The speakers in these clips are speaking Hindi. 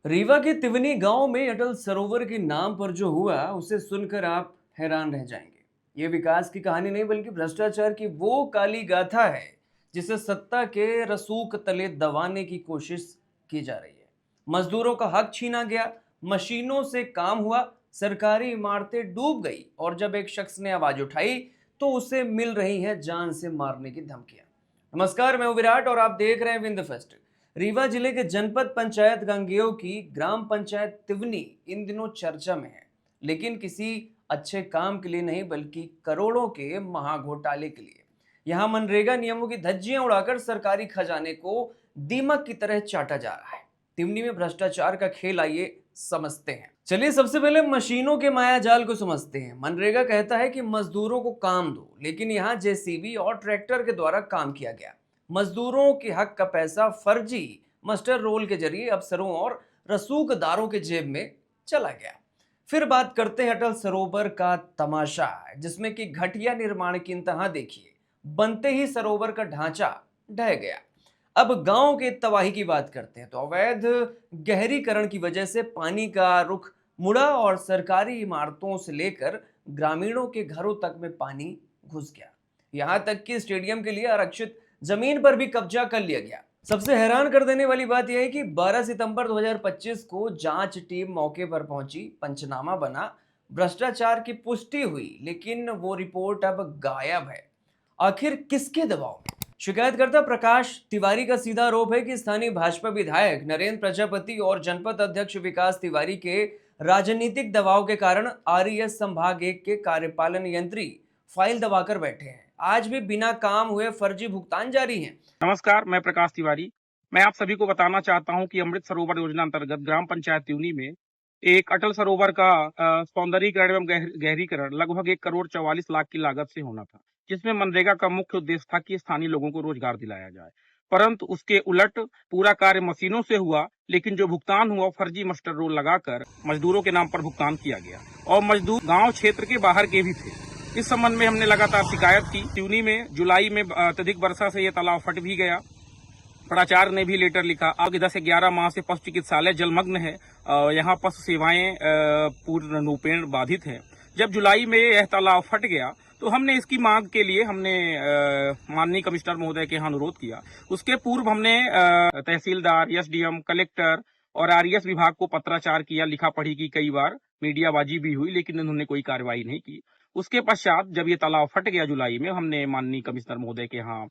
रीवा के तिवनी गांव में अटल सरोवर के नाम पर जो हुआ उसे सुनकर आप हैरान रह जाएंगे। ये विकास की कहानी नहीं बल्कि भ्रष्टाचार की वो काली गाथा है जिसे सत्ता के रसूख तले दबाने की कोशिश की जा रही है। मजदूरों का हक छीना गया, मशीनों से काम हुआ, सरकारी इमारतें डूब गई और जब एक शख्स ने आवाज उठाई तो उसे मिल रही है जान से मारने की धमकियां। नमस्कार, मैं हूं विराट और आप देख रहे हैं विंद फेस्ट। रीवा जिले के जनपद पंचायत गंगेय की ग्राम पंचायत तिवनी इन दिनों चर्चा में है, लेकिन किसी अच्छे काम के लिए नहीं बल्कि करोड़ों के महाघोटाले के लिए। यहाँ मनरेगा नियमों की धज्जियां उड़ाकर सरकारी खजाने को दीमक की तरह चाटा जा रहा है। तिवनी में भ्रष्टाचार का खेल आइए समझते हैं। चलिए सबसे पहले मशीनों के माया जाल को समझते हैं। मनरेगा कहता है कि मजदूरों को काम दो, लेकिन यहाँ जेसीबी और ट्रैक्टर के द्वारा काम किया गया। मजदूरों के हक का पैसा फर्जी मस्टर रोल के जरिए अफसरों और रसूखदारों के जेब में चला गया। फिर बात करते हैं अटल सरोवर का तमाशा, जिसमें कि घटिया निर्माण की इंतहा देखिए। बनते ही सरोवर का ढांचा ढह गया। अब गांव के तबाही की बात करते हैं तो अवैध गहरीकरण की वजह से पानी का रुख मुड़ा और सरकारी इमारतों से लेकर ग्रामीणों के घरों तक में पानी घुस गया। यहां तक कि स्टेडियम के लिए आरक्षित जमीन पर भी कब्जा कर लिया गया। सबसे हैरान कर देने वाली बात यह है कि 12 सितंबर 2025 को जांच टीम मौके पर पहुंची, पंचनामा बना, भ्रष्टाचार की पुष्टि हुई, लेकिन वो रिपोर्ट अब गायब है। आखिर किसके दबाव में? शिकायतकर्ता प्रकाश तिवारी का सीधा आरोप है कि स्थानीय भाजपा विधायक नरेंद्र प्रजापति और जनपद अध्यक्ष विकास तिवारी के राजनीतिक दबाव के कारण आरईएस संभाग 1 के कार्यपालन यंत्री फाइल दबाकर बैठे हैं। आज भी बिना काम हुए फर्जी भुगतान जारी हैं। नमस्कार, मैं प्रकाश तिवारी। मैं आप सभी को बताना चाहता हूं कि अमृत सरोवर योजना अंतर्गत ग्राम पंचायत त्यूनी में एक अटल सरोवर का सौंदर्यीकरण एवं गहरीकरण लगभग 1,44,00,000 की लागत से होना था, जिसमें मनरेगा का मुख्य उद्देश्य था कि स्थानीय लोगों को रोजगार दिलाया जाए। परंतु उसके उलट पूरा कार्य मशीनों से हुआ, लेकिन जो भुगतान हुआ फर्जी मस्टर रोल लगाकर मजदूरों के नाम पर भुगतान किया गया और मजदूर गाँव क्षेत्र के बाहर के भी थे। इस संबंध में हमने लगातार शिकायत की। त्यूनी में जुलाई में अत्यधिक वर्षा से यह तालाब फट भी गया। प्राचार्य ने भी लेटर लिखा। आगे 10 से 11 माह से पशु चिकित्सालय जलमग्न है। यहाँ पशु सेवाएं पूर्ण रूपेण बाधित हैं। जब जुलाई में यह तालाब फट गया तो हमने इसकी मांग के लिए माननीय कमिश्नर महोदय के यहाँ अनुरोध किया। उसके पूर्व हमने तहसीलदार, एसडीएम, कलेक्टर और आरईएस विभाग को पत्राचार किया, लिखा पढ़ी की कई बार, मीडियाबाजी भी हुई, लेकिन उन्होंने कोई कार्रवाई नहीं की। उसके पश्चात जब ये तालाब फट गया जुलाई में, हमने माननीय कमिश्नर महोदय के यहाँ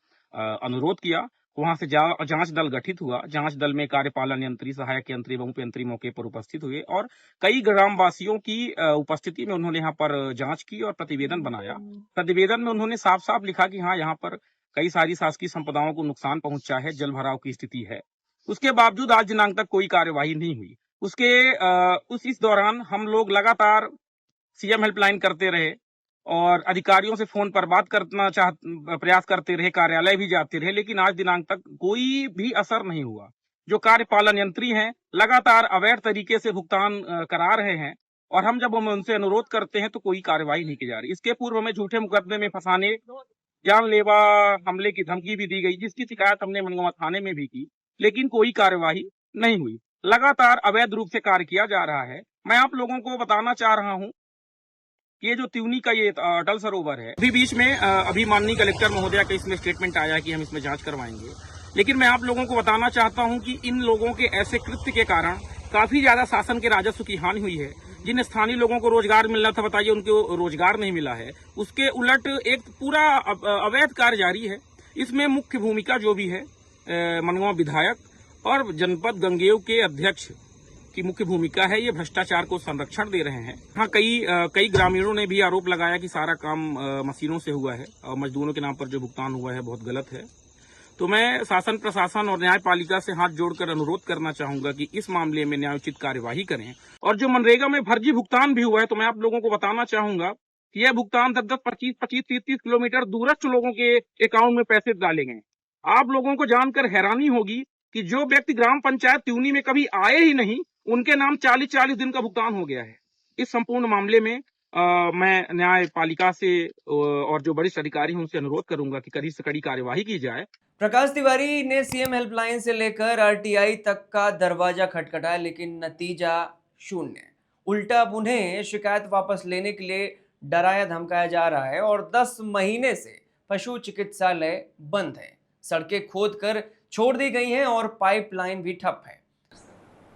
अनुरोध किया। वहां से जांच दल गठित हुआ। जांच दल में कार्यपालन यंत्री, सहायक यंत्री एवं उपयंत्री मौके पर उपस्थित हुए और कई ग्रामवासियों की उपस्थिति में उन्होंने यहाँ पर जांच की और प्रतिवेदन बनाया। प्रतिवेदन में उन्होंने साफ साफ लिखा कि हाँ, यहाँ पर कई सारी शासकीय संपदाओं को नुकसान पहुंचा है, जल भराव की स्थिति है। उसके बावजूद आज दिनांक तक कोई कार्यवाही नहीं हुई। इस दौरान हम लोग लगातार सीएम हेल्पलाइन करते रहे और अधिकारियों से फोन पर बात करना प्रयास करते रहे, कार्यालय भी जाते रहे, लेकिन आज दिनांक तक कोई भी असर नहीं हुआ। जो कार्यपालन यंत्री हैं लगातार अवैध तरीके से भुगतान करा रहे हैं और जब हम उनसे अनुरोध करते हैं तो कोई कार्रवाई नहीं की जा रही। इसके पूर्व हमें झूठे मुकदमे में फंसाने, जानलेवा हमले की धमकी भी दी गई, जिसकी शिकायत हमने मनगवा थाने में भी की, लेकिन कोई कार्यवाही नहीं हुई। लगातार अवैध रूप से कार्य किया जा रहा है। मैं आप लोगों को बताना चाह रहा हूं ये जो त्यूनी का ये अटल सरोवर है, अभी बीच में अभी माननीय कलेक्टर महोदया का इसमें स्टेटमेंट आया कि हम इसमें जांच करवाएंगे, लेकिन मैं आप लोगों को बताना चाहता हूं कि इन लोगों के ऐसे कृत्य के कारण काफी ज्यादा शासन के राजस्व की हानि हुई है। जिन स्थानीय लोगों को रोजगार मिलना था, बताइए उनको रोजगार नहीं मिला है। उसके उलट एक पूरा अवैध कार्य जारी है। इसमें मुख्य भूमिका जो भी है मनगवा विधायक और जनपद गंगेय के अध्यक्ष की मुख्य भूमिका है। ये भ्रष्टाचार को संरक्षण दे रहे हैं। हाँ, कई ग्रामीणों ने भी आरोप लगाया कि सारा काम मशीनों से हुआ है और मजदूरों के नाम पर जो भुगतान हुआ है बहुत गलत है। तो मैं शासन, प्रशासन और न्यायपालिका से हाथ जोड़कर अनुरोध करना चाहूंगा कि इस मामले में न्यायोचित कार्यवाही करें। और जो मनरेगा में फर्जी भुगतान भी हुआ है, तो मैं आप लोगों को बताना चाहूंगा कि यह भुगतान 10-10, 25-25, 30-30 किलोमीटर दूरस्थ लोगों के अकाउंट में पैसे डाले गए। आप लोगों को जानकर हैरानी होगी कि जो व्यक्ति ग्राम पंचायत त्यूनी में कभी आए ही नहीं, उनके नाम 40-40 दिन का भुगतान हो गया है। इस संपूर्ण मामले में मैं न्यायपालिका से और जो वरिष्ठ अधिकारी हैं उनसे अनुरोध करूंगा कि कड़ी से कड़ी कार्यवाही की जाए। प्रकाश तिवारी ने सीएम हेल्पलाइन से लेकर आरटीआई तक का दरवाजा खटखटाया, लेकिन नतीजा शून्य। उल्टा अब उन्हें शिकायत वापस लेने के लिए डराया धमकाया जा रहा है और 10 महीने से पशु चिकित्सालय बंद है, सड़कें खोद कर छोड़ दी गई हैं और पाइपलाइन भी ठप है।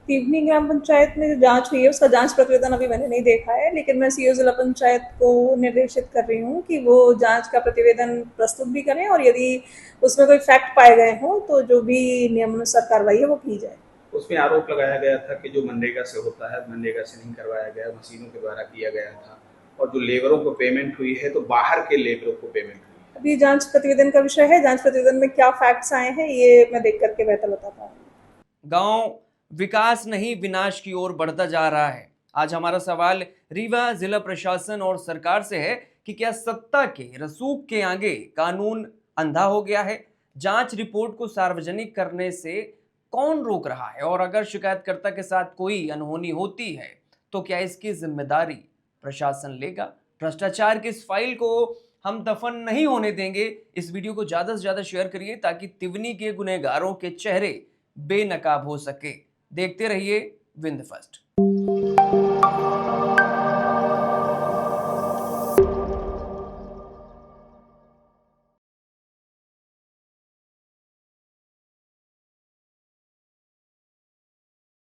तिवनी ग्राम पंचायत में जो जांच हुई है उसका जांच प्रतिवेदन अभी मैंने नहीं देखा है, लेकिन मैं सीईओ जिला पंचायत को निर्देशित कर रही हूँ कि वो जांच का प्रतिवेदन प्रस्तुत भी करें और यदि उसमें कोई फैक्ट पाए गए हों तो जो भी नियमानुसार कार्रवाई है वो की जाए। उसमें आरोप लगाया गया था कि जो मनरेगा से होता है मनरेगा से नहीं करवाया गया, मशीनों के द्वारा किया गया था, और जो लेबरों को पेमेंट हुई है तो बाहर के लेबरों को पेमेंट हुई है। अभी जांच प्रतिवेदन का विषय है, जांच प्रतिवेदन में क्या फैक्ट्स आए हैं ये मैं देख करके बेहतर बता पाऊंगी। गांव विकास नहीं विनाश की ओर बढ़ता जा रहा है। आज हमारा सवाल रीवा जिला प्रशासन और सरकार से है कि क्या सत्ता के रसूख के आगे कानून अंधा हो गया है? जांच रिपोर्ट को सार्वजनिक करने से कौन रोक रहा है? और अगर शिकायतकर्ता के साथ कोई अनहोनी होती है तो क्या इसकी जिम्मेदारी प्रशासन लेगा? भ्रष्टाचार की इस फाइल को हम दफन नहीं होने देंगे। इस वीडियो को ज्यादा से ज्यादा शेयर करिए ताकि तिवनी के गुनहगारों के चेहरे बेनकाब हो सके। देखते रहिए विंध्य फर्स्ट।